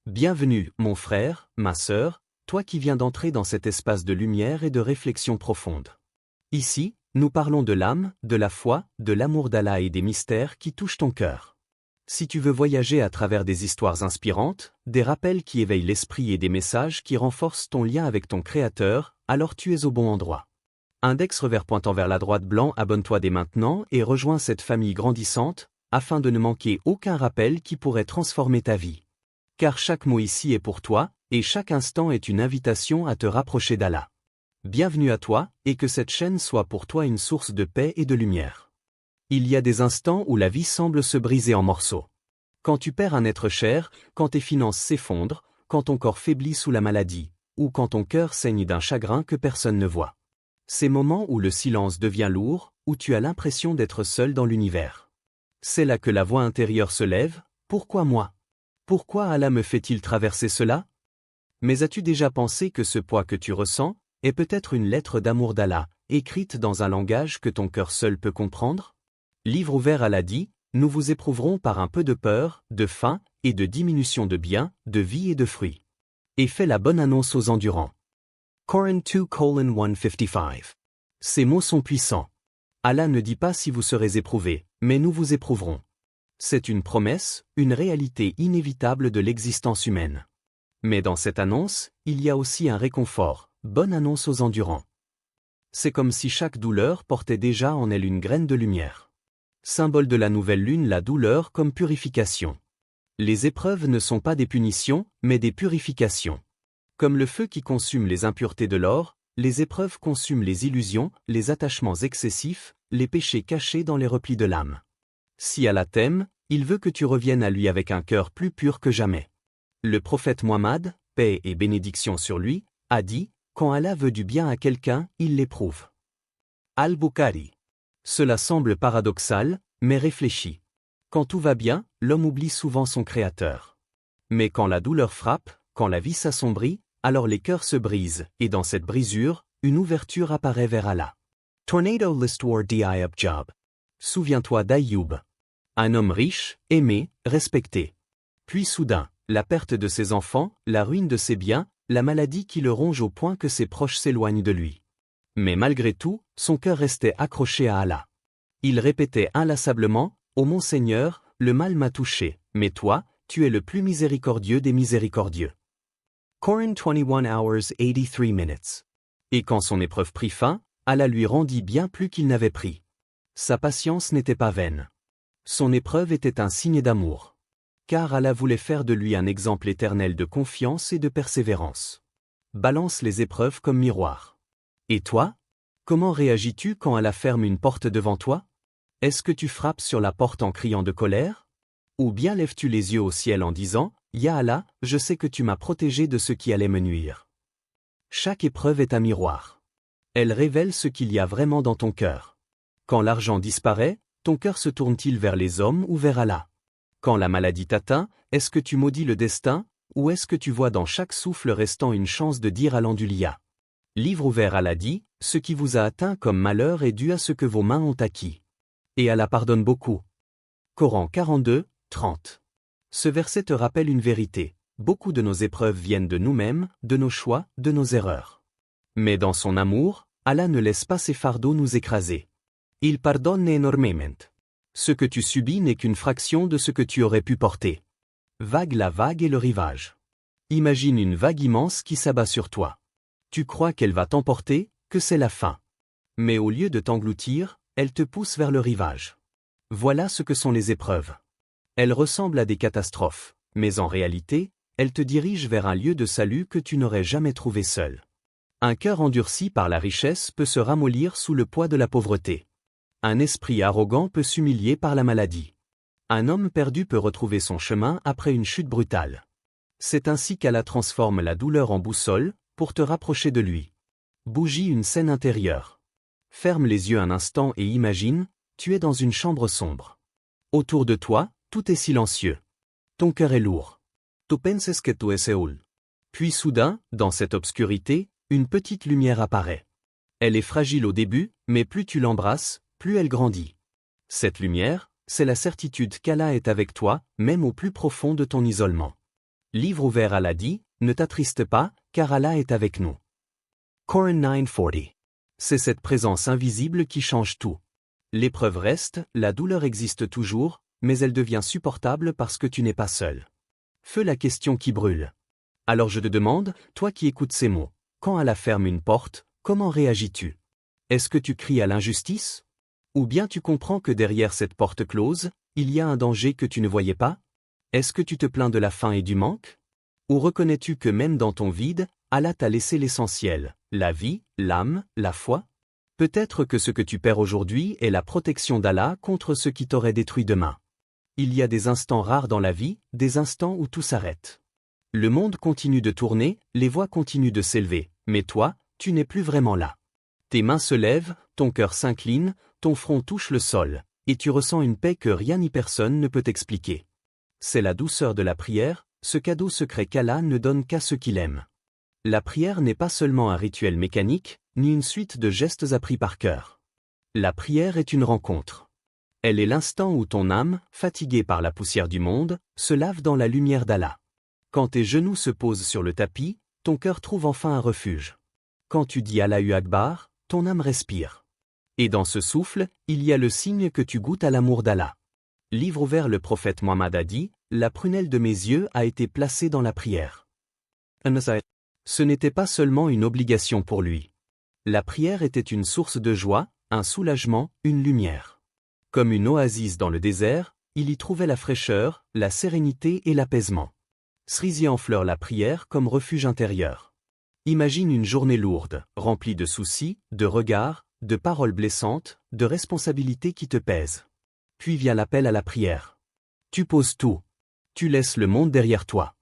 Bienvenue, mon frère, ma sœur, toi qui viens d'entrer dans cet espace de lumière et de réflexion profonde. Ici, nous parlons de l'âme, de la foi, de l'amour d'Allah et des mystères qui touchent ton cœur. Si tu veux voyager à travers des histoires inspirantes, des rappels qui éveillent l'esprit et des messages qui renforcent ton lien avec ton Créateur, alors tu es au bon endroit. Index revers pointant vers la droite blanc, abonne-toi dès maintenant et rejoins cette famille grandissante, afin de ne manquer aucun rappel qui pourrait transformer ta vie. Car chaque mot ici est pour toi, et chaque instant est une invitation à te rapprocher d'Allah. Bienvenue à toi, et que cette chaîne soit pour toi une source de paix et de lumière. Il y a des instants où la vie semble se briser en morceaux. Quand tu perds un être cher, quand tes finances s'effondrent, quand ton corps faiblit sous la maladie, ou quand ton cœur saigne d'un chagrin que personne ne voit. Ces moments où le silence devient lourd, où tu as l'impression d'être seul dans l'univers. C'est là que la voix intérieure se lève, pourquoi moi ? Pourquoi Allah me fait-il traverser cela ? Mais as-tu déjà pensé que ce poids que tu ressens est peut-être une lettre d'amour d'Allah, écrite dans un langage que ton cœur seul peut comprendre ? Livre ouvert, Allah dit, nous vous éprouverons par un peu de peur, de faim, et de diminution de biens, de vie et de fruits. Et fais la bonne annonce aux endurants. Coran 2:155. Ces mots sont puissants. Allah ne dit pas si vous serez éprouvés, mais nous vous éprouverons. C'est une promesse, une réalité inévitable de l'existence humaine. Mais dans cette annonce, il y a aussi un réconfort, bonne annonce aux endurants. C'est comme si chaque douleur portait déjà en elle une graine de lumière. Symbole de la nouvelle lune, la douleur comme purification. Les épreuves ne sont pas des punitions, mais des purifications. Comme le feu qui consume les impuretés de l'or, les épreuves consument les illusions, les attachements excessifs, les péchés cachés dans les replis de l'âme. Si Allah t'aime, il veut que tu reviennes à lui avec un cœur plus pur que jamais. Le prophète Muhammad, paix et bénédiction sur lui, a dit, quand Allah veut du bien à quelqu'un, il l'éprouve. Al-Bukhari. Cela semble paradoxal, mais réfléchis. Quand tout va bien, l'homme oublie souvent son Créateur. Mais quand la douleur frappe, quand la vie s'assombrit, alors les cœurs se brisent, et dans cette brisure, une ouverture apparaît vers Allah. Tornado List War d'Ayyub Job. Souviens-toi d'Ayyub. Un homme riche, aimé, respecté. Puis soudain, la perte de ses enfants, la ruine de ses biens, la maladie qui le ronge au point que ses proches s'éloignent de lui. Mais malgré tout, son cœur restait accroché à Allah. Il répétait inlassablement, « Ô mon Seigneur, le mal m'a touché, mais toi, tu es le plus miséricordieux des miséricordieux. » Coran 21 h 83 min. Et quand son épreuve prit fin, Allah lui rendit bien plus qu'il n'avait pris. Sa patience n'était pas vaine. Son épreuve était un signe d'amour. Car Allah voulait faire de lui un exemple éternel de confiance et de persévérance. Balance les épreuves comme miroir. Et toi ? Comment réagis-tu quand Allah ferme une porte devant toi ? Est-ce que tu frappes sur la porte en criant de colère ? Ou bien lèves-tu les yeux au ciel en disant, « Ya Allah, je sais que tu m'as protégé de ce qui allait me nuire. » Chaque épreuve est un miroir. Elle révèle ce qu'il y a vraiment dans ton cœur. Quand l'argent disparaît, ton cœur se tourne-t-il vers les hommes ou vers Allah ? Quand la maladie t'atteint, est-ce que tu maudis le destin, ou est-ce que tu vois dans chaque souffle restant une chance de dire Alhamdoulilah ? Livre ouvert, Allah dit, ce qui vous a atteint comme malheur est dû à ce que vos mains ont acquis. Et Allah pardonne beaucoup. Coran 42:30. Ce verset te rappelle une vérité, beaucoup de nos épreuves viennent de nous-mêmes, de nos choix, de nos erreurs. Mais dans son amour, Allah ne laisse pas ses fardeaux nous écraser. Il pardonne énormément. Ce que tu subis n'est qu'une fraction de ce que tu aurais pu porter. Vague la vague et le rivage. Imagine une vague immense qui s'abat sur toi. Tu crois qu'elle va t'emporter, que c'est la fin. Mais au lieu de t'engloutir, elle te pousse vers le rivage. Voilà ce que sont les épreuves. Elles ressemblent à des catastrophes, mais en réalité, elles te dirigent vers un lieu de salut que tu n'aurais jamais trouvé seul. Un cœur endurci par la richesse peut se ramollir sous le poids de la pauvreté. Un esprit arrogant peut s'humilier par la maladie. Un homme perdu peut retrouver son chemin après une chute brutale. C'est ainsi qu'Allah transforme la douleur en boussole, pour te rapprocher de lui. Bougie une scène intérieure. Ferme les yeux un instant et imagine, tu es dans une chambre sombre. Autour de toi, tout est silencieux. Ton cœur est lourd. Tu penses que tu es seul. Puis soudain, dans cette obscurité, une petite lumière apparaît. Elle est fragile au début, mais plus tu l'embrasses, plus elle grandit. Cette lumière, c'est la certitude qu'Allah est avec toi, même au plus profond de ton isolement. Livre ouvert Allah dit, ne t'attriste pas, car Allah est avec nous. Coran 9:40. C'est cette présence invisible qui change tout. L'épreuve reste, la douleur existe toujours, mais elle devient supportable parce que tu n'es pas seul. Feu la question qui brûle. Alors je te demande, toi qui écoutes ces mots, quand Allah ferme une porte, comment réagis-tu? Est-ce que tu cries à l'injustice? Ou bien tu comprends que derrière cette porte close, il y a un danger que tu ne voyais pas? Est-ce que tu te plains de la faim et du manque? Ou reconnais-tu que même dans ton vide, Allah t'a laissé l'essentiel, la vie, l'âme, la foi? Peut-être que ce que tu perds aujourd'hui est la protection d'Allah contre ce qui t'aurait détruit demain. Il y a des instants rares dans la vie, des instants où tout s'arrête. Le monde continue de tourner, les voix continuent de s'élever, mais toi, tu n'es plus vraiment là. Tes mains se lèvent, ton cœur s'incline, ton front touche le sol, et tu ressens une paix que rien ni personne ne peut expliquer. C'est la douceur de la prière, ce cadeau secret qu'Allah ne donne qu'à ceux qu'il aime. La prière n'est pas seulement un rituel mécanique, ni une suite de gestes appris par cœur. La prière est une rencontre. Elle est l'instant où ton âme, fatiguée par la poussière du monde, se lave dans la lumière d'Allah. Quand tes genoux se posent sur le tapis, ton cœur trouve enfin un refuge. Quand tu dis Allahu Akbar, ton âme respire. Et dans ce souffle, il y a le signe que tu goûtes à l'amour d'Allah. Livre ouvert, le prophète Mohammed a dit, la prunelle de mes yeux a été placée dans la prière. Ce n'était pas seulement une obligation pour lui. La prière était une source de joie, un soulagement, une lumière. Comme une oasis dans le désert, il y trouvait la fraîcheur, la sérénité et l'apaisement. Srizi enfleure la prière comme refuge intérieur. Imagine une journée lourde, remplie de soucis, de regards, de paroles blessantes, de responsabilités qui te pèsent. Puis vient l'appel à la prière. Tu poses tout. Tu laisses le monde derrière toi.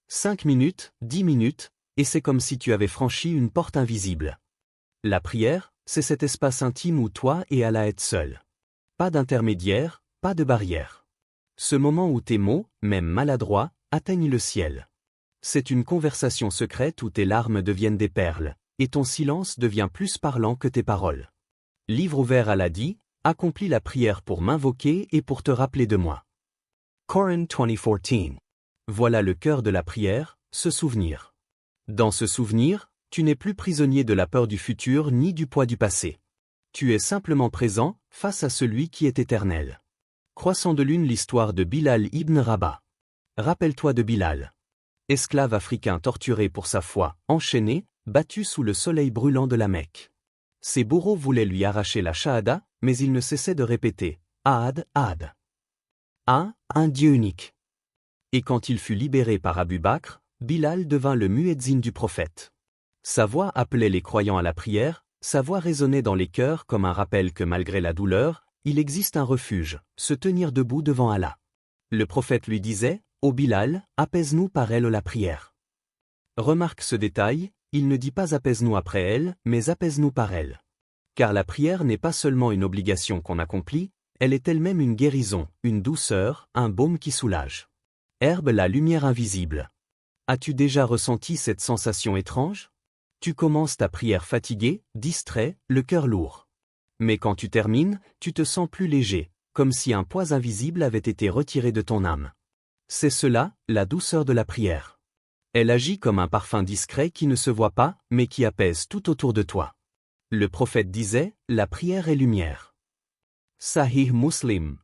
5 minutes, 10 minutes, et c'est comme si tu avais franchi une porte invisible. La prière, c'est cet espace intime où toi et Allah êtes seuls. Pas d'intermédiaire, pas de barrière. Ce moment où tes mots, même maladroits, atteignent le ciel. C'est une conversation secrète où tes larmes deviennent des perles, et ton silence devient plus parlant que tes paroles. Livre ouvert, Allah dit, accomplis la prière pour m'invoquer et pour te rappeler de moi. Coran 20:14. Voilà le cœur de la prière, se souvenir. Dans ce souvenir, tu n'es plus prisonnier de la peur du futur ni du poids du passé. Tu es simplement présent, face à celui qui est éternel. Croissant de lune, l'histoire de Bilal ibn Rabah. Rappelle-toi de Bilal. Esclave africain torturé pour sa foi, enchaîné, battu sous le soleil brûlant de la Mecque. Ses bourreaux voulaient lui arracher la shahada, mais il ne cessait de répéter « Ahad, Ahad ». Un Dieu unique. Et quand il fut libéré par Abu Bakr, Bilal devint le muezzin du prophète. Sa voix appelait les croyants à la prière, sa voix résonnait dans les cœurs comme un rappel que malgré la douleur, il existe un refuge, se tenir debout devant Allah. Le prophète lui disait, « Ô Bilal, apaise-nous par elle la prière ». Remarque ce détail, il ne dit pas « apaise-nous après elle », mais « apaise-nous par elle ». Car la prière n'est pas seulement une obligation qu'on accomplit, elle est elle-même une guérison, une douceur, un baume qui soulage. Herbe la lumière invisible. As-tu déjà ressenti cette sensation étrange? Tu commences ta prière fatigué, distrait, le cœur lourd. Mais quand tu termines, tu te sens plus léger, comme si un poids invisible avait été retiré de ton âme. C'est cela, la douceur de la prière. Elle agit comme un parfum discret qui ne se voit pas, mais qui apaise tout autour de toi. Le prophète disait, la prière est lumière. Sahih Muslim.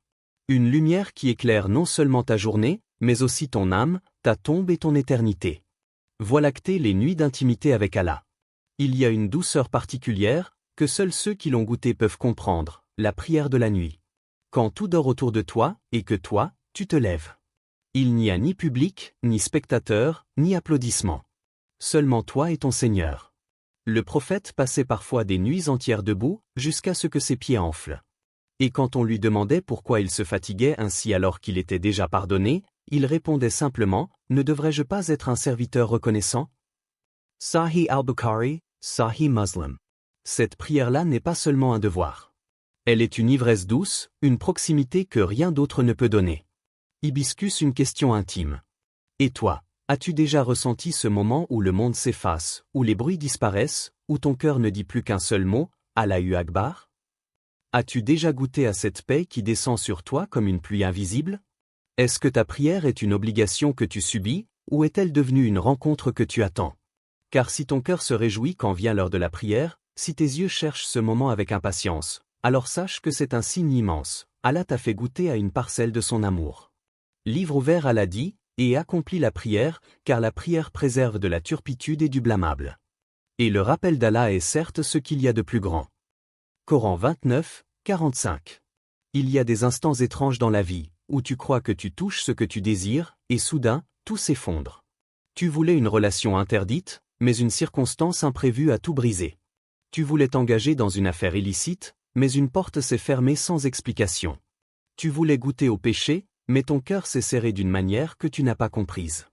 Une lumière qui éclaire non seulement ta journée, mais aussi ton âme, ta tombe et ton éternité. Voie lactée, les nuits d'intimité avec Allah. Il y a une douceur particulière, que seuls ceux qui l'ont goûté peuvent comprendre, la prière de la nuit. Quand tout dort autour de toi, et que toi, tu te lèves. Il n'y a ni public, ni spectateur, ni applaudissements. Seulement toi et ton Seigneur. Le prophète passait parfois des nuits entières debout, jusqu'à ce que ses pieds enflent. Et quand on lui demandait pourquoi il se fatiguait ainsi alors qu'il était déjà pardonné, il répondait simplement, « Ne devrais-je pas être un serviteur reconnaissant ?» Sahih al-Bukhari, Sahih Muslim. Cette prière-là n'est pas seulement un devoir. Elle est une ivresse douce, une proximité que rien d'autre ne peut donner. Hibiscus, une question intime. Et toi, as-tu déjà ressenti ce moment où le monde s'efface, où les bruits disparaissent, où ton cœur ne dit plus qu'un seul mot, Allahu Akbar? As-tu déjà goûté à cette paix qui descend sur toi comme une pluie invisible? Est-ce que ta prière est une obligation que tu subis, ou est-elle devenue une rencontre que tu attends? Car si ton cœur se réjouit quand vient l'heure de la prière, si tes yeux cherchent ce moment avec impatience, alors sache que c'est un signe immense. Allah t'a fait goûter à une parcelle de son amour. Livre ouvert, Allah dit, et accomplis la prière, car la prière préserve de la turpitude et du blâmable. Et le rappel d'Allah est certes ce qu'il y a de plus grand. Coran 29, 45. Il y a des instants étranges dans la vie, où tu crois que tu touches ce que tu désires, et soudain, tout s'effondre. Tu voulais une relation interdite, mais une circonstance imprévue a tout brisé. Tu voulais t'engager dans une affaire illicite, mais une porte s'est fermée sans explication. Tu voulais goûter au péché, mais ton cœur s'est serré d'une manière que tu n'as pas comprise.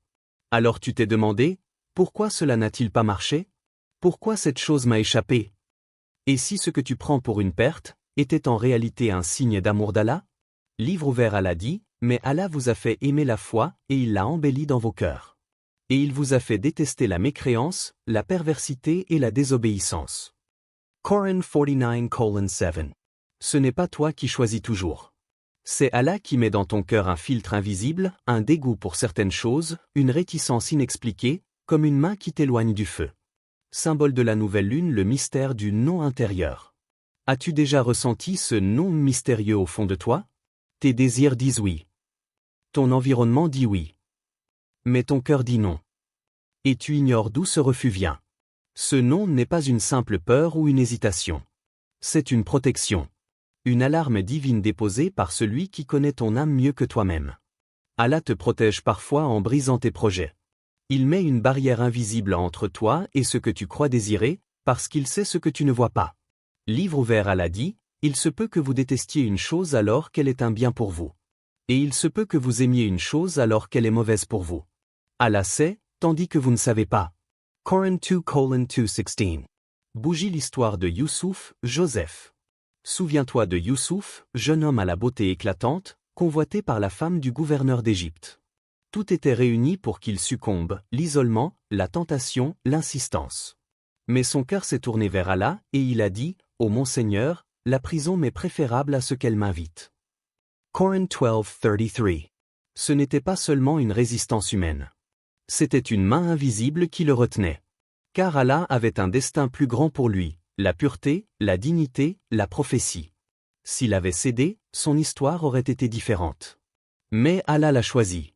Alors tu t'es demandé, pourquoi cela n'a-t-il pas marché? Pourquoi cette chose m'a échappé? Et si ce que tu prends pour une perte était en réalité un signe d'amour d'Allah? Livre ouvert, Allah dit, mais Allah vous a fait aimer la foi et il l'a embellie dans vos cœurs. Et il vous a fait détester la mécréance, la perversité et la désobéissance. Coran 49:7. Ce n'est pas toi qui choisis toujours. C'est Allah qui met dans ton cœur un filtre invisible, un dégoût pour certaines choses, une réticence inexpliquée, comme une main qui t'éloigne du feu. Symbole de la nouvelle lune, le mystère du non intérieur. As-tu déjà ressenti ce non mystérieux au fond de toi? Tes désirs disent oui. Ton environnement dit oui. Mais ton cœur dit non. Et tu ignores d'où ce refus vient. Ce non n'est pas une simple peur ou une hésitation. C'est une protection. Une alarme divine déposée par celui qui connaît ton âme mieux que toi-même. Allah te protège parfois en brisant tes projets. Il met une barrière invisible entre toi et ce que tu crois désirer, parce qu'il sait ce que tu ne vois pas. Livre ouvert, Allah dit, il se peut que vous détestiez une chose alors qu'elle est un bien pour vous. Et il se peut que vous aimiez une chose alors qu'elle est mauvaise pour vous. Allah sait, tandis que vous ne savez pas. Coran 2:216. Bougie l'histoire de Youssouf, Joseph. Souviens-toi de Youssouf, jeune homme à la beauté éclatante, convoité par la femme du gouverneur d'Égypte. Tout était réuni pour qu'il succombe, l'isolement, la tentation, l'insistance. Mais son cœur s'est tourné vers Allah, et il a dit, ô mon Seigneur, la prison m'est préférable à ce qu'elle m'invite. Coran 12:33. Ce n'était pas seulement une résistance humaine. C'était une main invisible qui le retenait. Car Allah avait un destin plus grand pour lui, la pureté, la dignité, la prophétie. S'il avait cédé, son histoire aurait été différente. Mais Allah l'a choisi.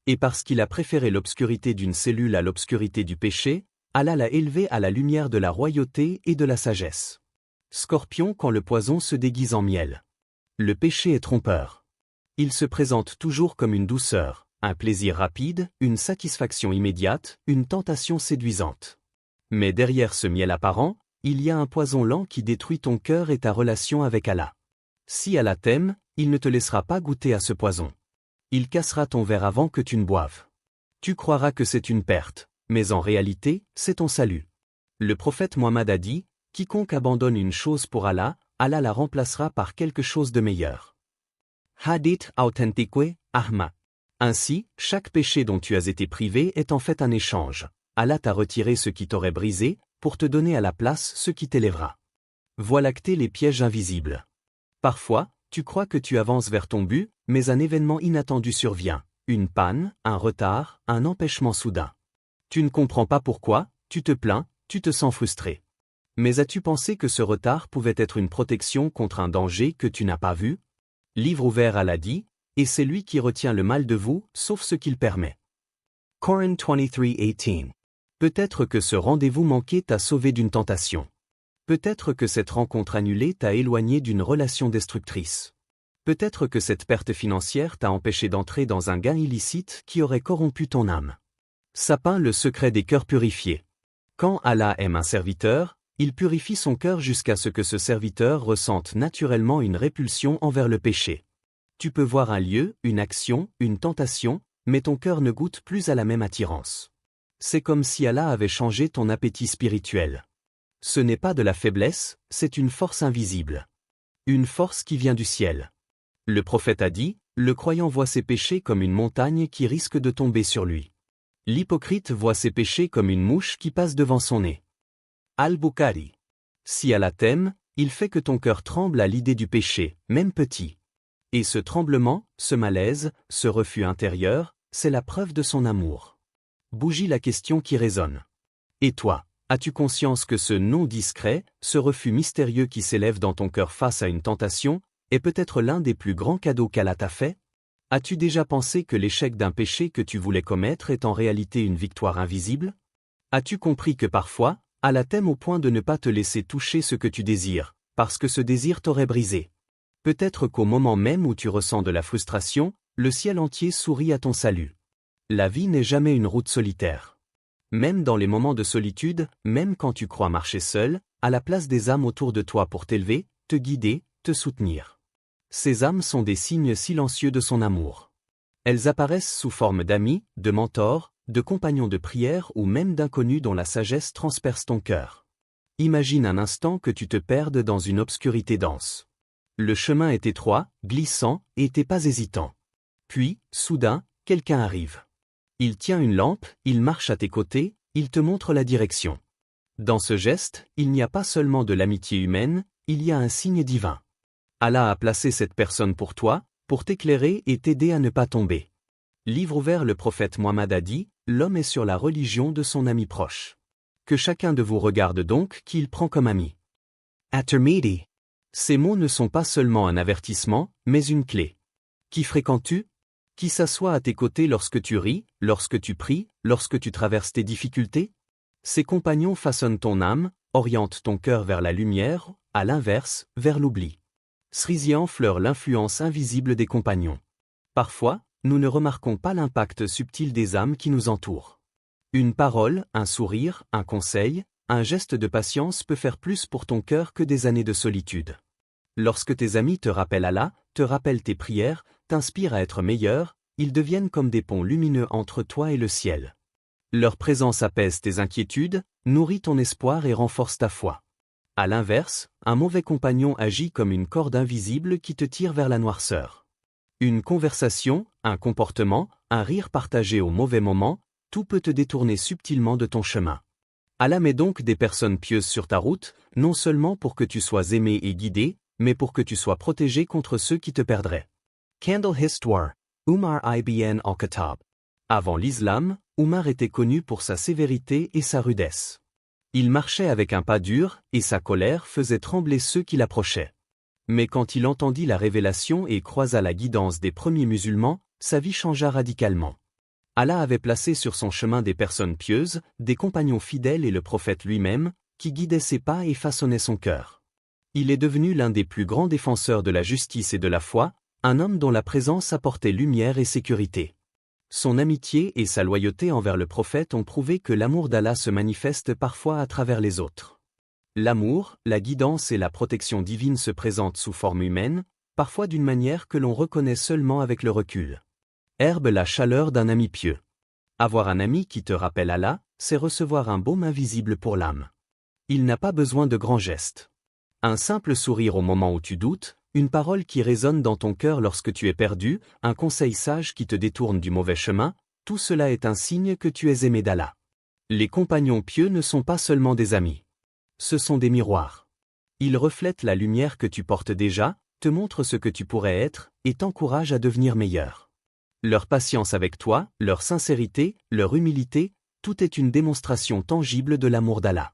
Et parce qu'il a préféré l'obscurité d'une cellule à l'obscurité du péché, Allah l'a élevé à la lumière de la royauté et de la sagesse. Scorpion quand le poison se déguise en miel. Le péché est trompeur. Il se présente toujours comme une douceur, un plaisir rapide, une satisfaction immédiate, une tentation séduisante. Mais derrière ce miel apparent, il y a un poison lent qui détruit ton cœur et ta relation avec Allah. Si Allah t'aime, il ne te laissera pas goûter à ce poison. Il cassera ton verre avant que tu ne boives. Tu croiras que c'est une perte, mais en réalité, c'est ton salut. Le prophète Mohammed a dit, quiconque abandonne une chose pour Allah, Allah la remplacera par quelque chose de meilleur. Hadith authentique, Ahmad. Ainsi, chaque péché dont tu as été privé est en fait un échange. Allah t'a retiré ce qui t'aurait brisé, pour te donner à la place ce qui t'élèvera. Voie lactée, les pièges invisibles. Parfois, tu crois que tu avances vers ton but, mais un événement inattendu survient, une panne, un retard, un empêchement soudain. Tu ne comprends pas pourquoi, tu te plains, tu te sens frustré. Mais as-tu pensé que ce retard pouvait être une protection contre un danger que tu n'as pas vu? Livre ouvert, Allah dit, et c'est lui qui retient le mal de vous, sauf ce qu'il permet. Coran 23:18. Peut-être que ce rendez-vous manqué t'a sauvé d'une tentation. Peut-être que cette rencontre annulée t'a éloigné d'une relation destructrice. Peut-être que cette perte financière t'a empêché d'entrer dans un gain illicite qui aurait corrompu ton âme. Sapin, le secret des cœurs purifiés. Quand Allah aime un serviteur, il purifie son cœur jusqu'à ce que ce serviteur ressente naturellement une répulsion envers le péché. Tu peux voir un lieu, une action, une tentation, mais ton cœur ne goûte plus à la même attirance. C'est comme si Allah avait changé ton appétit spirituel. Ce n'est pas de la faiblesse, c'est une force invisible. Une force qui vient du ciel. Le prophète a dit, le croyant voit ses péchés comme une montagne qui risque de tomber sur lui. L'hypocrite voit ses péchés comme une mouche qui passe devant son nez. Al-Bukhari. Si Allah t'aime, il fait que ton cœur tremble à l'idée du péché, même petit. Et ce tremblement, ce malaise, ce refus intérieur, c'est la preuve de son amour. bougie la question qui résonne. Et toi, as-tu conscience que ce non discret, ce refus mystérieux qui s'élève dans ton cœur face à une tentation, est peut-être l'un des plus grands cadeaux qu'Allah t'a fait? As-tu déjà pensé que l'échec d'un péché que tu voulais commettre est en réalité une victoire invisible? As-tu compris que parfois, Allah t'aime au point de ne pas te laisser toucher ce que tu désires, parce que ce désir t'aurait brisé? Peut-être qu'au moment même où tu ressens de la frustration, le ciel entier sourit à ton salut. La vie n'est jamais une route solitaire. Même dans les moments de solitude, même quand tu crois marcher seul, à la place des âmes autour de toi pour t'élever, te guider, te soutenir. Ces âmes sont des signes silencieux de son amour. Elles apparaissent sous forme d'amis, de mentors, de compagnons de prière ou même d'inconnus dont la sagesse transperce ton cœur. Imagine un instant que tu te perdes dans une obscurité dense. Le chemin est étroit, glissant, et t'es pas hésitant. Puis, soudain, quelqu'un arrive. Il tient une lampe, il marche à tes côtés, il te montre la direction. Dans ce geste, il n'y a pas seulement de l'amitié humaine, il y a un signe divin. Allah a placé cette personne pour toi, pour t'éclairer et t'aider à ne pas tomber. Livre ouvert, le prophète Mohammed a dit, l'homme est sur la religion de son ami proche. Que chacun de vous regarde donc qui il prend comme ami. At-Tirmidhi. Ces mots ne sont pas seulement un avertissement, mais une clé. Qui fréquentes-tu? Qui s'assoit à tes côtés lorsque tu ris, lorsque tu pries, lorsque tu traverses tes difficultés? Ces compagnons façonnent ton âme, orientent ton cœur vers la lumière, à l'inverse, vers l'oubli. Srizi enfleure l'influence invisible des compagnons. Parfois, nous ne remarquons pas l'impact subtil des âmes qui nous entourent. Une parole, un sourire, un conseil, un geste de patience peut faire plus pour ton cœur que des années de solitude. Lorsque tes amis te rappellent Allah, te rappellent tes prières, t'inspirent à être meilleur, ils deviennent comme des ponts lumineux entre toi et le ciel. Leur présence apaise tes inquiétudes, nourrit ton espoir et renforce ta foi. À l'inverse, un mauvais compagnon agit comme une corde invisible qui te tire vers la noirceur. Une conversation, un comportement, un rire partagé au mauvais moment, tout peut te détourner subtilement de ton chemin. Allah met donc des personnes pieuses sur ta route, non seulement pour que tu sois aimé et guidé, mais pour que tu sois protégé contre ceux qui te perdraient. Candle Histoire, Umar ibn al-Khattab. Avant l'islam, Umar était connu pour sa sévérité et sa rudesse. Il marchait avec un pas dur, et sa colère faisait trembler ceux qui l'approchaient. Mais quand il entendit la révélation et croisa la guidance des premiers musulmans, sa vie changea radicalement. Allah avait placé sur son chemin des personnes pieuses, des compagnons fidèles et le prophète lui-même, qui guidaient ses pas et façonnaient son cœur. Il est devenu l'un des plus grands défenseurs de la justice et de la foi, un homme dont la présence apportait lumière et sécurité. Son amitié et sa loyauté envers le prophète ont prouvé que l'amour d'Allah se manifeste parfois à travers les autres. L'amour, la guidance et la protection divine se présentent sous forme humaine, parfois d'une manière que l'on reconnaît seulement avec le recul. Herbe la chaleur d'un ami pieux. Avoir un ami qui te rappelle Allah, c'est recevoir un baume invisible pour l'âme. Il n'a pas besoin de grands gestes. Un simple sourire au moment où tu doutes, une parole qui résonne dans ton cœur lorsque tu es perdu, un conseil sage qui te détourne du mauvais chemin, tout cela est un signe que tu es aimé d'Allah. Les compagnons pieux ne sont pas seulement des amis. Ce sont des miroirs. Ils reflètent la lumière que tu portes déjà, te montrent ce que tu pourrais être, et t'encouragent à devenir meilleur. Leur patience avec toi, leur sincérité, leur humilité, tout est une démonstration tangible de l'amour d'Allah.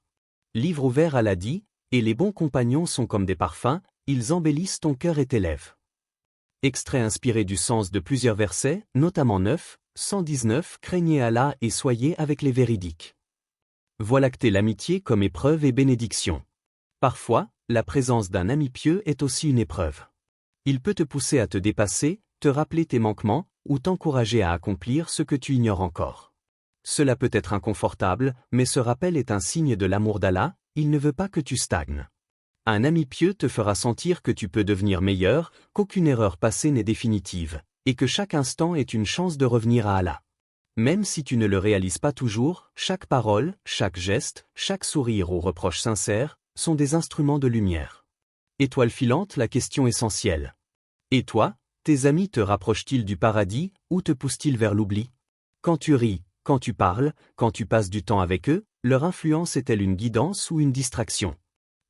Livre ouvert, Allah dit, et les bons compagnons sont comme des parfums, ils embellissent ton cœur et tes lèvres. Extrait inspiré du sens de plusieurs versets, notamment 9, 119, craignez Allah et soyez avec les véridiques. Voilà que l'amitié comme épreuve et bénédiction. Parfois, la présence d'un ami pieux est aussi une épreuve. Il peut te pousser à te dépasser, te rappeler tes manquements, ou t'encourager à accomplir ce que tu ignores encore. Cela peut être inconfortable, mais ce rappel est un signe de l'amour d'Allah, il ne veut pas que tu stagnes. Un ami pieux te fera sentir que tu peux devenir meilleur, qu'aucune erreur passée n'est définitive, et que chaque instant est une chance de revenir à Allah. Même si tu ne le réalises pas toujours, chaque parole, chaque geste, chaque sourire ou reproche sincère, sont des instruments de lumière. Étoile filante, la question essentielle. Et toi, tes amis te rapprochent-ils du paradis, ou te poussent-ils vers l'oubli? Quand tu ris, quand tu parles, quand tu passes du temps avec eux, leur influence est-elle une guidance ou une distraction?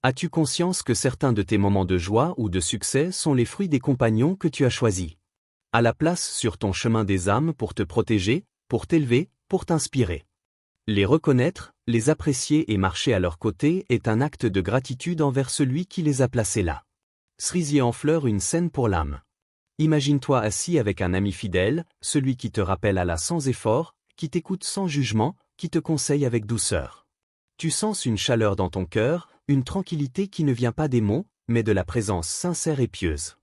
As-tu conscience que certains de tes moments de joie ou de succès sont les fruits des compagnons que tu as choisis? À la place sur ton chemin des âmes pour te protéger, pour t'élever, pour pour t'inspirer. Les reconnaître, les apprécier et marcher à leur côté est un acte de gratitude envers celui qui les a placés là. Cerisier en fleurs, une scène pour l'âme. Imagine-toi assis avec un ami fidèle, celui qui te rappelle Allah sans effort, qui t'écoute sans jugement, qui te conseille avec douceur. Tu sens une chaleur dans ton cœur, une tranquillité qui ne vient pas des mots, mais de la présence sincère et pieuse.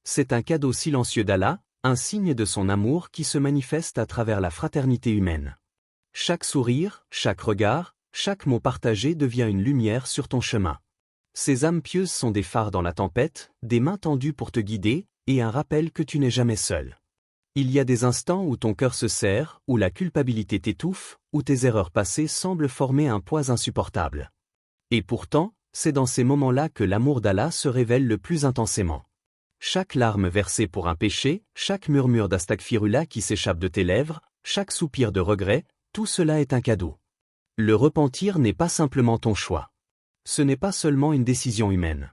C'est un cadeau silencieux d'Allah, un signe de son amour qui se manifeste à travers la fraternité humaine. Chaque sourire, chaque regard, chaque mot partagé devient une lumière sur ton chemin. Ces âmes pieuses sont des phares dans la tempête, des mains tendues pour te guider, et un rappel que tu n'es jamais seul. Il y a des instants où ton cœur se serre, où la culpabilité t'étouffe, où tes erreurs passées semblent former un poids insupportable. Et pourtant, c'est dans ces moments-là que l'amour d'Allah se révèle le plus intensément. Chaque larme versée pour un péché, chaque murmure d'astaghfirullah qui s'échappe de tes lèvres, chaque soupir de regret, tout cela est un cadeau. Le repentir n'est pas simplement ton choix. Ce n'est pas seulement une décision humaine.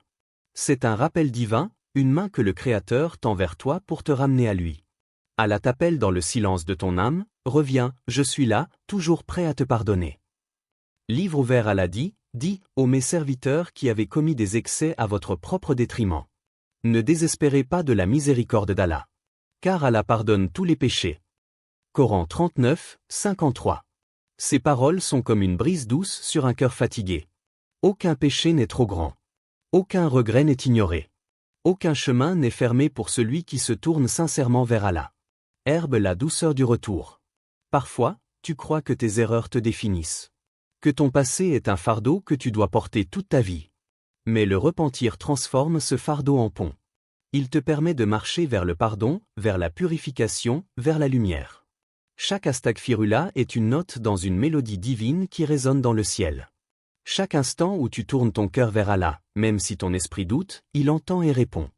C'est un rappel divin, une main que le Créateur tend vers toi pour te ramener à lui. Allah t'appelle dans le silence de ton âme, reviens, je suis là, toujours prêt à te pardonner. Livre ouvert, Allah dit, ô mes serviteurs qui avez commis des excès à votre propre détriment. Ne désespérez pas de la miséricorde d'Allah. Car Allah pardonne tous les péchés. Coran 39, 53. Ces paroles sont comme une brise douce sur un cœur fatigué. Aucun péché n'est trop grand. Aucun regret n'est ignoré. Aucun chemin n'est fermé pour celui qui se tourne sincèrement vers Allah. Herbe la douceur du retour. Parfois, tu crois que tes erreurs te définissent. Que ton passé est un fardeau que tu dois porter toute ta vie. Mais le repentir transforme ce fardeau en pont. Il te permet de marcher vers le pardon, vers la purification, vers la lumière. Chaque astaghfirullah est une note dans une mélodie divine qui résonne dans le ciel. Chaque instant où tu tournes ton cœur vers Allah, même si ton esprit doute, il entend et répond.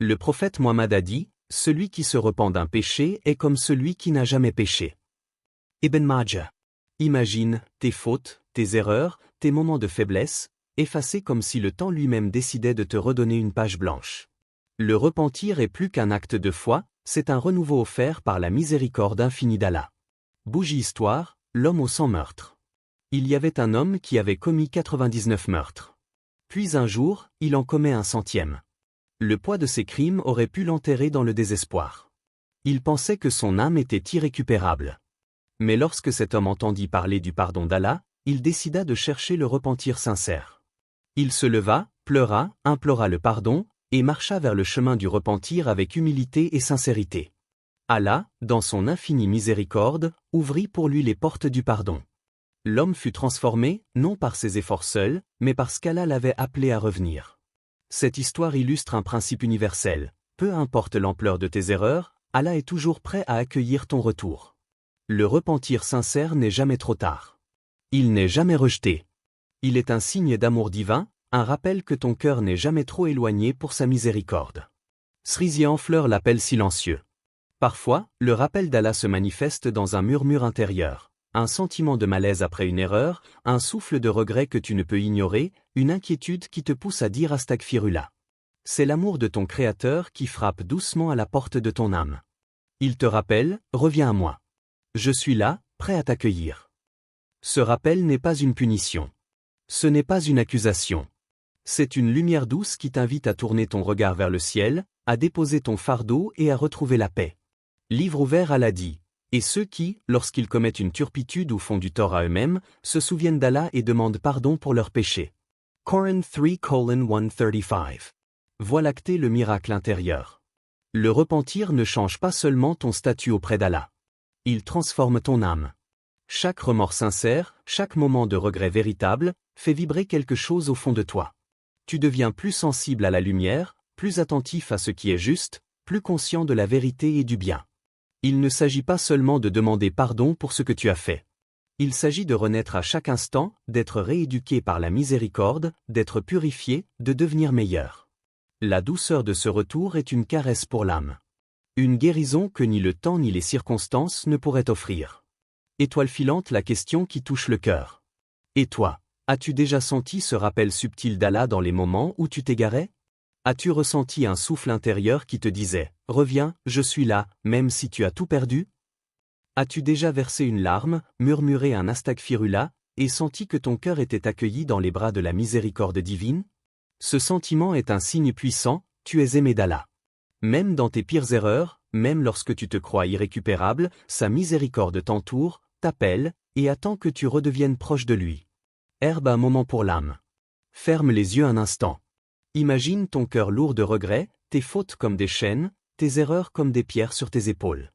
Le prophète Mohammed a dit, celui qui se repent d'un péché est comme celui qui n'a jamais péché. Ibn Majah. Imagine tes fautes, tes erreurs, tes moments de faiblesse, effacés comme si le temps lui-même décidait de te redonner une page blanche. Le repentir est plus qu'un acte de foi, c'est un renouveau offert par la miséricorde infinie d'Allah. Bougie histoire, l'homme au 100 meurtres. Il y avait un homme qui avait commis 99 meurtres. Puis un jour, il en commet un 100e. Le poids de ses crimes aurait pu l'enterrer dans le désespoir. Il pensait que son âme était irrécupérable. Mais lorsque cet homme entendit parler du pardon d'Allah, il décida de chercher le repentir sincère. Il se leva, pleura, implora le pardon, et marcha vers le chemin du repentir avec humilité et sincérité. Allah, dans son infinie miséricorde, ouvrit pour lui les portes du pardon. L'homme fut transformé, non par ses efforts seuls, mais parce qu'Allah l'avait appelé à revenir. Cette histoire illustre un principe universel. Peu importe l'ampleur de tes erreurs, Allah est toujours prêt à accueillir ton retour. Le repentir sincère n'est jamais trop tard. Il n'est jamais rejeté. Il est un signe d'amour divin, un rappel que ton cœur n'est jamais trop éloigné pour sa miséricorde. Cerisier en fleurs, l'appel silencieux. Parfois, le rappel d'Allah se manifeste dans un murmure intérieur, un sentiment de malaise après une erreur, un souffle de regret que tu ne peux ignorer, une inquiétude qui te pousse à dire astaghfirullah. C'est l'amour de ton Créateur qui frappe doucement à la porte de ton âme. Il te rappelle, reviens à moi. Je suis là, prêt à t'accueillir. Ce rappel n'est pas une punition. Ce n'est pas une accusation. C'est une lumière douce qui t'invite à tourner ton regard vers le ciel, à déposer ton fardeau et à retrouver la paix. Livre ouvert, Allah dit, et ceux qui, lorsqu'ils commettent une turpitude ou font du tort à eux-mêmes, se souviennent d'Allah et demandent pardon pour leurs péchés. Coran 3:135. Voie lactée, le miracle intérieur. Le repentir ne change pas seulement ton statut auprès d'Allah. Il transforme ton âme. Chaque remords sincère, chaque moment de regret véritable, fait vibrer quelque chose au fond de toi. Tu deviens plus sensible à la lumière, plus attentif à ce qui est juste, plus conscient de la vérité et du bien. Il ne s'agit pas seulement de demander pardon pour ce que tu as fait. Il s'agit de renaître à chaque instant, d'être rééduqué par la miséricorde, d'être purifié, de devenir meilleur. La douceur de ce retour est une caresse pour l'âme. Une guérison que ni le temps ni les circonstances ne pourraient offrir. Étoile filante, la question qui touche le cœur. Et toi, as-tu déjà senti ce rappel subtil d'Allah dans les moments où tu t'égarais? As-tu ressenti un souffle intérieur qui te disait « Reviens, je suis là, même si tu as tout perdu » As-tu déjà versé une larme, murmuré un astaghfirullah, et senti que ton cœur était accueilli dans les bras de la miséricorde divine? Ce sentiment est un signe puissant, tu es aimé d'Allah. Même dans tes pires erreurs, même lorsque tu te crois irrécupérable, sa miséricorde t'entoure, t'appelle, et attend que tu redeviennes proche de lui. Herbe un moment pour l'âme. Ferme les yeux un instant. Imagine ton cœur lourd de regrets, tes fautes comme des chaînes, tes erreurs comme des pierres sur tes épaules.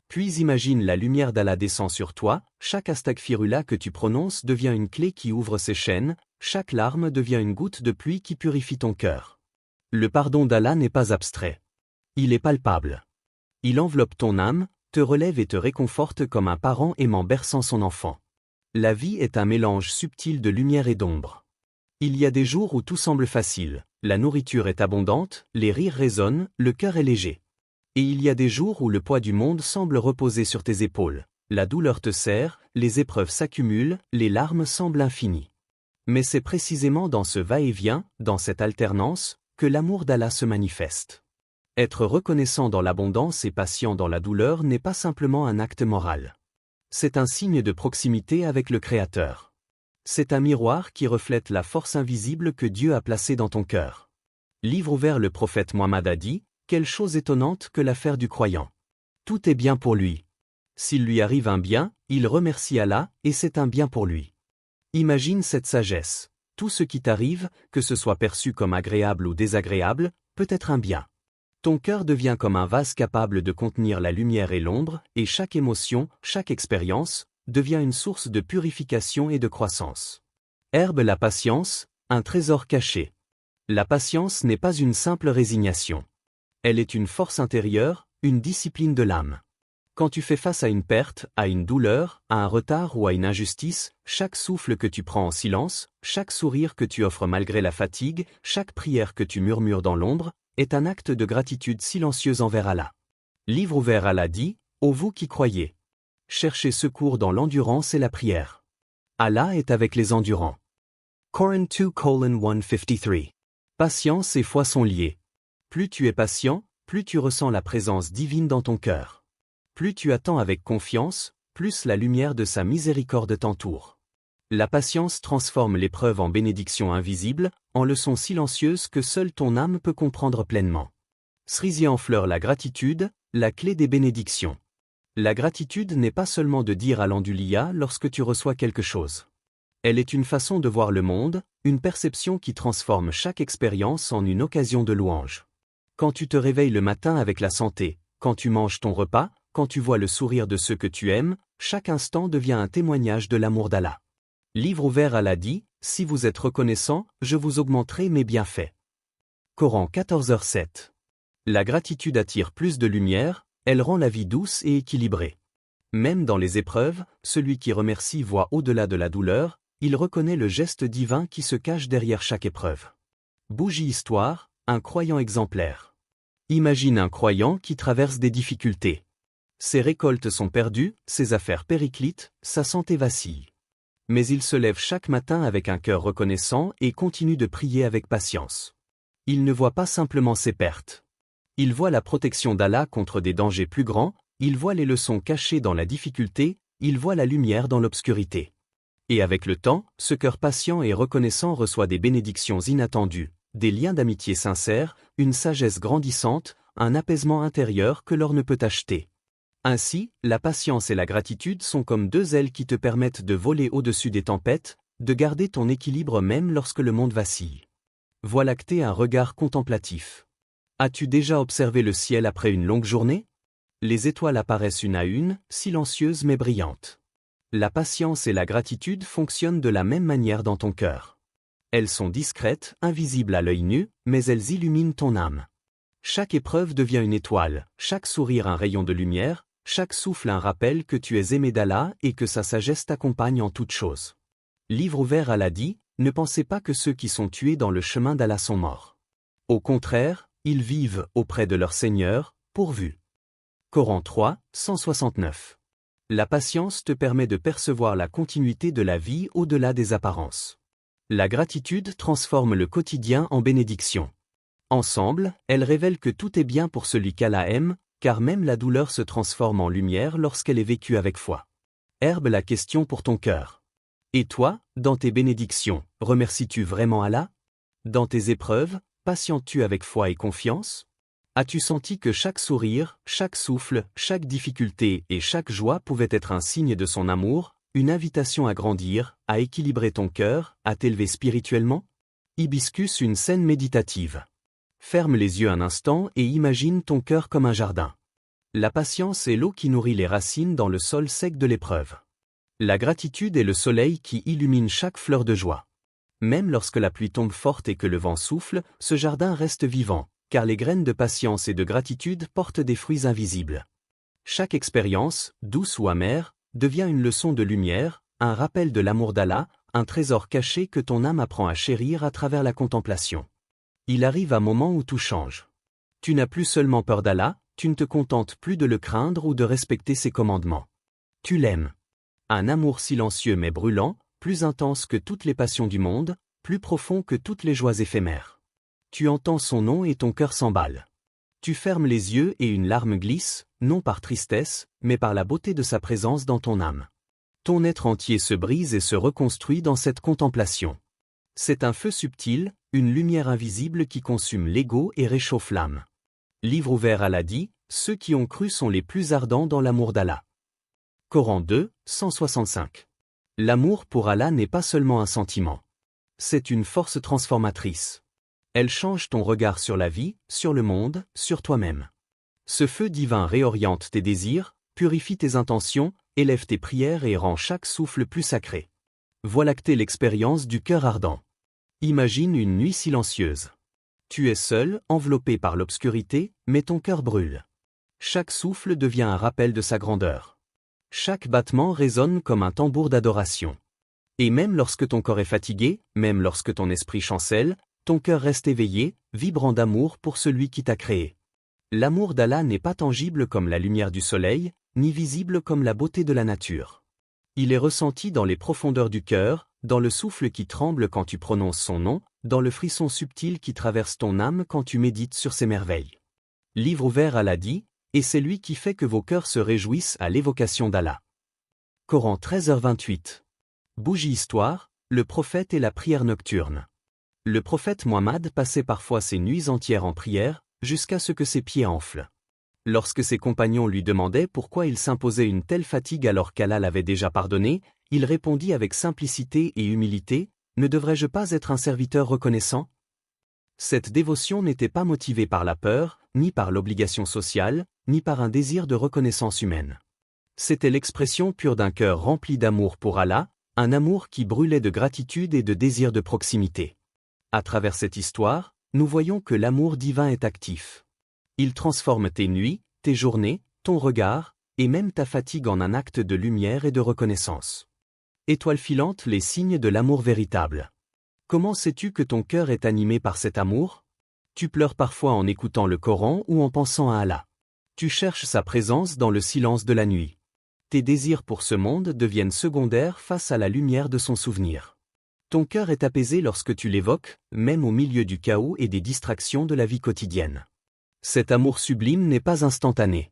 Puis imagine la lumière d'Allah descend sur toi, chaque astaghfirullah que tu prononces devient une clé qui ouvre ces chaînes, chaque larme devient une goutte de pluie qui purifie ton cœur. Le pardon d'Allah n'est pas abstrait. Il est palpable. Il enveloppe ton âme, te relève et te réconforte comme un parent aimant berçant son enfant. La vie est un mélange subtil de lumière et d'ombre. Il y a des jours où tout semble facile, la nourriture est abondante, les rires résonnent, le cœur est léger. Et il y a des jours où le poids du monde semble reposer sur tes épaules. La douleur te serre, les épreuves s'accumulent, les larmes semblent infinies. Mais c'est précisément dans ce va-et-vient, dans cette alternance, que l'amour d'Allah se manifeste. Être reconnaissant dans l'abondance et patient dans la douleur n'est pas simplement un acte moral. C'est un signe de proximité avec le Créateur. C'est un miroir qui reflète la force invisible que Dieu a placée dans ton cœur. Livre ouvert, le prophète Mohammed a dit: quelle chose étonnante que l'affaire du croyant. Tout est bien pour lui. S'il lui arrive un bien, il remercie Allah, et c'est un bien pour lui. Imagine cette sagesse. Tout ce qui t'arrive, que ce soit perçu comme agréable ou désagréable, peut être un bien. Ton cœur devient comme un vase capable de contenir la lumière et l'ombre, et chaque émotion, chaque expérience, devient une source de purification et de croissance. Herbe la patience, un trésor caché. La patience n'est pas une simple résignation. Elle est une force intérieure, une discipline de l'âme. Quand tu fais face à une perte, à une douleur, à un retard ou à une injustice, chaque souffle que tu prends en silence, chaque sourire que tu offres malgré la fatigue, chaque prière que tu murmures dans l'ombre, est un acte de gratitude silencieuse envers Allah. Livre ouvert, Allah dit: ô vous qui croyez, cherchez secours dans l'endurance et la prière. Allah est avec les endurants. Coran 2:153. Patience et foi sont liées. Plus tu es patient, plus tu ressens la présence divine dans ton cœur. Plus tu attends avec confiance, plus la lumière de sa miséricorde t'entoure. La patience transforme l'épreuve en bénédiction invisible, en leçon silencieuse que seule ton âme peut comprendre pleinement. Cerisier en fleur, la gratitude, la clé des bénédictions. La gratitude n'est pas seulement de dire alhamdoulilah lorsque tu reçois quelque chose. Elle est une façon de voir le monde, une perception qui transforme chaque expérience en une occasion de louange. Quand tu te réveilles le matin avec la santé, quand tu manges ton repas, quand tu vois le sourire de ceux que tu aimes, chaque instant devient un témoignage de l'amour d'Allah. Livre ouvert, Allah dit: si vous êtes reconnaissant, je vous augmenterai mes bienfaits. Coran 14h7. La gratitude attire plus de lumière, elle rend la vie douce et équilibrée. Même dans les épreuves, celui qui remercie voit au-delà de la douleur, il reconnaît le geste divin qui se cache derrière chaque épreuve. Bougie histoire, un croyant exemplaire. Imagine un croyant qui traverse des difficultés. Ses récoltes sont perdues, ses affaires périclitent, sa santé vacille. Mais il se lève chaque matin avec un cœur reconnaissant et continue de prier avec patience. Il ne voit pas simplement ses pertes. Il voit la protection d'Allah contre des dangers plus grands, il voit les leçons cachées dans la difficulté, il voit la lumière dans l'obscurité. Et avec le temps, ce cœur patient et reconnaissant reçoit des bénédictions inattendues, des liens d'amitié sincères, une sagesse grandissante, un apaisement intérieur que l'or ne peut acheter. Ainsi, la patience et la gratitude sont comme deux ailes qui te permettent de voler au-dessus des tempêtes, de garder ton équilibre même lorsque le monde vacille. Voie lactée, un regard contemplatif. As-tu déjà observé le ciel après une longue journée? Les étoiles apparaissent une à une, silencieuses mais brillantes. La patience et la gratitude fonctionnent de la même manière dans ton cœur. Elles sont discrètes, invisibles à l'œil nu, mais elles illuminent ton âme. Chaque épreuve devient une étoile, chaque sourire un rayon de lumière, chaque souffle un rappel que tu es aimé d'Allah et que sa sagesse t'accompagne en toutes choses. Livre ouvert, Allah dit: ne pensez pas que ceux qui sont tués dans le chemin d'Allah sont morts. Au contraire, ils vivent auprès de leur Seigneur, pourvus. Coran 3, 169. La patience te permet de percevoir la continuité de la vie au-delà des apparences. La gratitude transforme le quotidien en bénédiction. Ensemble, elles révèlent que tout est bien pour celui qu'Allah aime, car même la douleur se transforme en lumière lorsqu'elle est vécue avec foi. Herbe la question pour ton cœur. Et toi, dans tes bénédictions, remercies-tu vraiment Allah? Dans tes épreuves, patientes-tu avec foi et confiance? As-tu senti que chaque sourire, chaque souffle, chaque difficulté et chaque joie pouvait être un signe de son amour, une invitation à grandir, à équilibrer ton cœur, à t'élever spirituellement? Hibiscus, une scène méditative. Ferme les yeux un instant et imagine ton cœur comme un jardin. La patience est l'eau qui nourrit les racines dans le sol sec de l'épreuve. La gratitude est le soleil qui illumine chaque fleur de joie. Même lorsque la pluie tombe forte et que le vent souffle, ce jardin reste vivant, car les graines de patience et de gratitude portent des fruits invisibles. Chaque expérience, douce ou amère, devient une leçon de lumière, un rappel de l'amour d'Allah, un trésor caché que ton âme apprend à chérir à travers la contemplation. Il arrive un moment où tout change. Tu n'as plus seulement peur d'Allah, tu ne te contentes plus de le craindre ou de respecter ses commandements. Tu l'aimes. Un amour silencieux mais brûlant, plus intense que toutes les passions du monde, plus profond que toutes les joies éphémères. Tu entends son nom et ton cœur s'emballe. Tu fermes les yeux et une larme glisse, non par tristesse, mais par la beauté de sa présence dans ton âme. Ton être entier se brise et se reconstruit dans cette contemplation. C'est un feu subtil, une lumière invisible qui consume l'ego et réchauffe l'âme. Livre ouvert Allah dit, ceux qui ont cru sont les plus ardents dans l'amour d'Allah. Coran 2, 165. L'amour pour Allah n'est pas seulement un sentiment. C'est une force transformatrice. Elle change ton regard sur la vie, sur le monde, sur toi-même. Ce feu divin réoriente tes désirs, purifie tes intentions, élève tes prières et rend chaque souffle plus sacré. Voilà que t'es l'expérience du cœur ardent. Imagine une nuit silencieuse. Tu es seul, enveloppé par l'obscurité, mais ton cœur brûle. Chaque souffle devient un rappel de sa grandeur. Chaque battement résonne comme un tambour d'adoration. Et même lorsque ton corps est fatigué, même lorsque ton esprit chancelle, ton cœur reste éveillé, vibrant d'amour pour celui qui t'a créé. L'amour d'Allah n'est pas tangible comme la lumière du soleil, ni visible comme la beauté de la nature. Il est ressenti dans les profondeurs du cœur, dans le souffle qui tremble quand tu prononces son nom, dans le frisson subtil qui traverse ton âme quand tu médites sur ses merveilles. Livre ouvert Allah dit, et c'est lui qui fait que vos cœurs se réjouissent à l'évocation d'Allah. Coran 13h28. Bougie histoire, le prophète et la prière nocturne. Le prophète Muhammad passait parfois ses nuits entières en prière, jusqu'à ce que ses pieds enflent. Lorsque ses compagnons lui demandaient pourquoi il s'imposait une telle fatigue alors qu'Allah l'avait déjà pardonné, il répondit avec simplicité et humilité, « Ne devrais-je pas être un serviteur reconnaissant ?» Cette dévotion n'était pas motivée par la peur, ni par l'obligation sociale, ni par un désir de reconnaissance humaine. C'était l'expression pure d'un cœur rempli d'amour pour Allah, un amour qui brûlait de gratitude et de désir de proximité. À travers cette histoire, nous voyons que l'amour divin est actif. Il transforme tes nuits, tes journées, ton regard, et même ta fatigue en un acte de lumière et de reconnaissance. Étoile filante, les signes de l'amour véritable. Comment sais-tu que ton cœur est animé par cet amour? Tu pleures parfois en écoutant le Coran ou en pensant à Allah. Tu cherches sa présence dans le silence de la nuit. Tes désirs pour ce monde deviennent secondaires face à la lumière de son souvenir. Ton cœur est apaisé lorsque tu l'évoques, même au milieu du chaos et des distractions de la vie quotidienne. Cet amour sublime n'est pas instantané.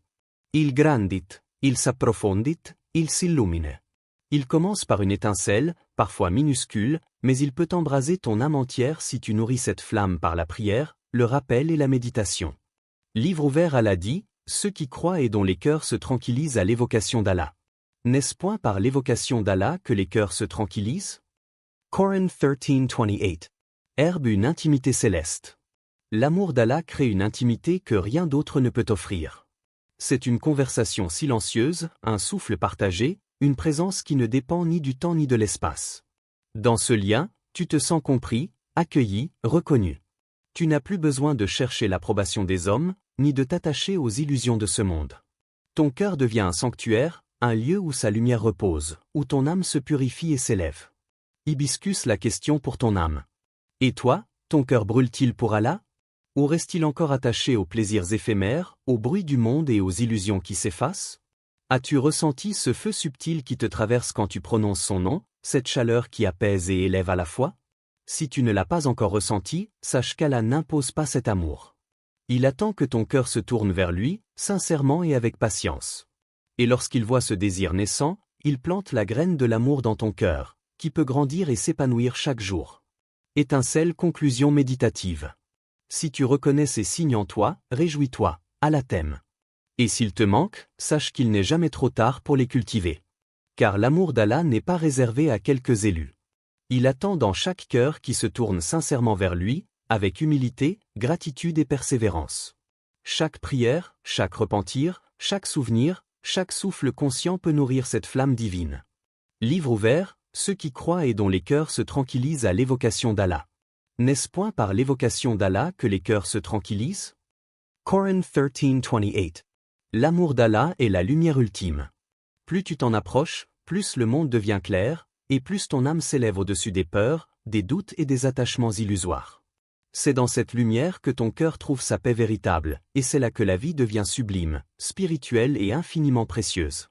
Il grandit, il s'approfondit, il s'illumine. Il commence par une étincelle, parfois minuscule, mais il peut embraser ton âme entière si tu nourris cette flamme par la prière, le rappel et la méditation. Livre ouvert Allah dit, ceux qui croient et dont les cœurs se tranquillisent à l'évocation d'Allah. N'est-ce point par l'évocation d'Allah que les cœurs se tranquillisent? Coran 13:28. Herbe, une intimité céleste. L'amour d'Allah crée une intimité que rien d'autre ne peut offrir. C'est une conversation silencieuse, un souffle partagé, une présence qui ne dépend ni du temps ni de l'espace. Dans ce lien, tu te sens compris, accueilli, reconnu. Tu n'as plus besoin de chercher l'approbation des hommes, ni de t'attacher aux illusions de ce monde. Ton cœur devient un sanctuaire, un lieu où sa lumière repose, où ton âme se purifie et s'élève. Hibiscus, la question pour ton âme. Et toi, ton cœur brûle-t-il pour Allah? Ou reste-t-il encore attaché aux plaisirs éphémères, au bruit du monde et aux illusions qui s'effacent? As-tu ressenti ce feu subtil qui te traverse quand tu prononces son nom, cette chaleur qui apaise et élève à la fois? Si tu ne l'as pas encore ressenti, sache qu'Allah n'impose pas cet amour. Il attend que ton cœur se tourne vers lui, sincèrement et avec patience. Et lorsqu'il voit ce désir naissant, il plante la graine de l'amour dans ton cœur, qui peut grandir et s'épanouir chaque jour. Étincelle conclusion méditative. Si tu reconnais ces signes en toi, réjouis-toi, Allah t'aime. Et s'il te manque, sache qu'il n'est jamais trop tard pour les cultiver. Car l'amour d'Allah n'est pas réservé à quelques élus. Il attend dans chaque cœur qui se tourne sincèrement vers lui, avec humilité, gratitude et persévérance. Chaque prière, chaque repentir, chaque souvenir, chaque souffle conscient peut nourrir cette flamme divine. Livre ouvert, ceux qui croient et dont les cœurs se tranquillisent à l'évocation d'Allah. N'est-ce point par l'évocation d'Allah que les cœurs se tranquillisent? Coran 13:28. L'amour d'Allah est la lumière ultime. Plus tu t'en approches, plus le monde devient clair, et plus ton âme s'élève au-dessus des peurs, des doutes et des attachements illusoires. C'est dans cette lumière que ton cœur trouve sa paix véritable, et c'est là que la vie devient sublime, spirituelle et infiniment précieuse.